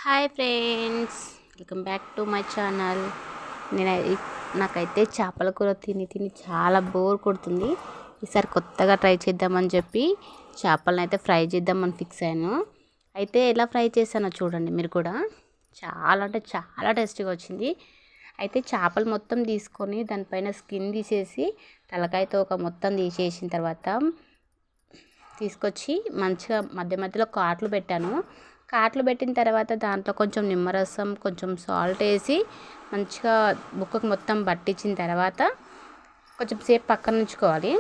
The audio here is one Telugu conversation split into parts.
Hi friends, welcome back to my channel. నేను నాకైతే చేపల కూర తిని తిని చాలా బోర్ కొడుతుంది. ఈసారి కొత్తగా ట్రై చేద్దామని చెప్పి చేపలను అయితే ఫ్రై చేద్దామని ఫిక్స్ అయ్యాను. అయితే ఎలా ఫ్రై చేశానో చూడండి మీరు కూడా. చాలా అంటే చాలా టేస్టీగా వచ్చింది. అయితే చేపలు మొత్తం తీసుకొని దానిపైన స్కిన్ తీసేసి తలకాయతో ఒక మొత్తం తీసేసిన తర్వాత తీసుకొచ్చి మంచిగా మధ్య మధ్యలో కాట్లు పెట్టాను. కాట్లు పెట్టిన తర్వాత దాంట్లో కొంచెం నిమ్మరసం, కొంచెం సాల్ట్ వేసి మంచిగా ముక్కకు మొత్తం పట్టించిన తర్వాత కొంచెం సేపు పక్కన ఉంచుకోవాలి.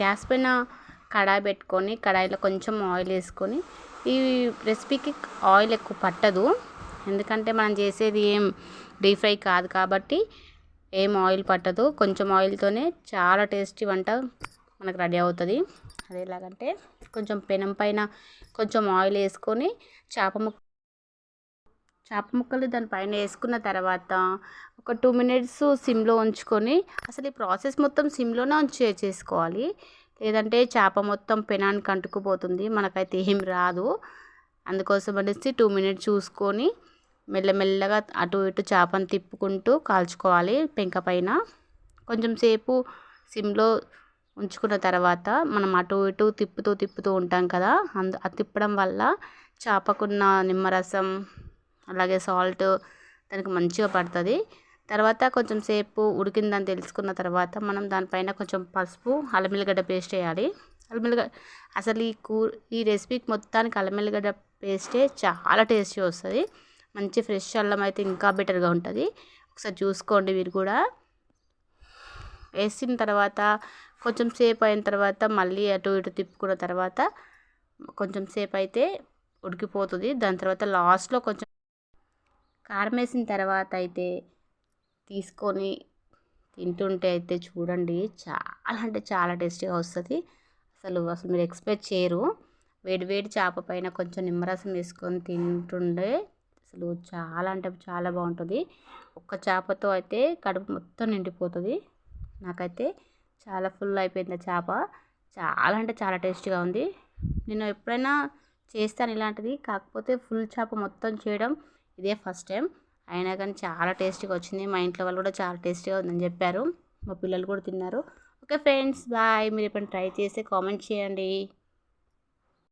గ్యాస్ పైన కడాయి పెట్టుకొని కడాయిలో కొంచెం ఆయిల్ వేసుకొని, ఈ రెసిపీకి ఆయిల్ ఎక్కువ పట్టదు, ఎందుకంటే మనం చేసేది ఏం డీప్ ఫ్రై కాదు కాబట్టి ఏం ఆయిల్ పట్టదు. కొంచెం ఆయిల్తోనే చాలా టేస్టీ వంట మనకు రెడీ అవుతుంది. అది ఎలాగంటే కొంచెం పెనం పైన కొంచెం ఆయిల్ వేసుకొని చేప ముక్కలు దానిపైన వేసుకున్న తర్వాత ఒక 2 మినిట్స్ సిమ్లో ఉంచుకొని, అసలు ఈ ప్రాసెస్ మొత్తం సిమ్లోనే ఉంచి చేసుకోవాలి, లేదంటే చేప మొత్తం పెనానికి అంటుకుపోతుంది, మనకైతే ఏం రాదు. అందుకోసం అనేసి 2 మినిట్స్ చూసుకొని మెల్లమెల్లగా అటు ఇటు చేపను తిప్పుకుంటూ కాల్చుకోవాలి. పెంక పైన కొంచెం సేపు సిమ్లో ఉంచుకున్న తర్వాత మనం అటు ఇటు తిప్పుతూ ఉంటాం కదా, అది తిప్పడం వల్ల చేపకున్న నిమ్మరసం అలాగే సాల్ట్ దానికి మంచిగా పడుతుంది. తర్వాత కొంచెం సేపు ఉడికిందని తెలుసుకున్న తర్వాత మనం దానిపైన కొంచెం పసుపు, అల్లం వెల్లిగడ్డ పేస్ట్ వేయాలి. అసలు ఈ రెసిపీకి మొత్తానికి అల్లం వెల్లిగడ్డ పేస్టే చాలా టేస్టీ వస్తుంది. మంచి ఫ్రెష్ అల్లం అయితే ఇంకా బెటర్గా ఉంటుంది. ఒకసారి చూసుకోండి మీరు కూడా. వేసిన తర్వాత కొంచెం సేపు అయిన తర్వాత మళ్ళీ అటు ఇటు తిప్పుకున్న తర్వాత కొంచెం సేపు అయితే ఉడికిపోతుంది. దాని తర్వాత లాస్ట్లో కొంచెం కారం వేసిన తర్వాత అయితే తీసుకొని తింటుంటే అయితే చూడండి, చాలా అంటే చాలా టేస్టీగా వస్తుంది. అసలు మీరు ఎక్స్పెక్ట్ చేయరు. వేడి వేడి చేప పైన కొంచెం నిమ్మరసం వేసుకొని తింటుండే అసలు చాలా అంటే చాలా బాగుంటుంది. ఒక్క చేపతో అయితే కడుపు మొత్తం నిండిపోతుంది. నాకైతే చాలా ఫుల్ అయిపోయింది చేప. చాలా అంటే చాలా టేస్టీగా ఉంది. నేను ఎప్పుడైనా చేస్తాను ఇలాంటిది, కాకపోతే ఫుల్ చేప మొత్తం చేయడం ఇదే ఫస్ట్ టైం. అయినా కానీ చాలా టేస్టీగా వచ్చింది. మా ఇంట్లో వాళ్ళు కూడా చాలా టేస్టీగా ఉందని చెప్పారు. మా పిల్లలు కూడా తిన్నారు. Okay friends, bye. మీరు ఎప్పుడైనా ట్రై చేస్తే కామెంట్ చేయండి.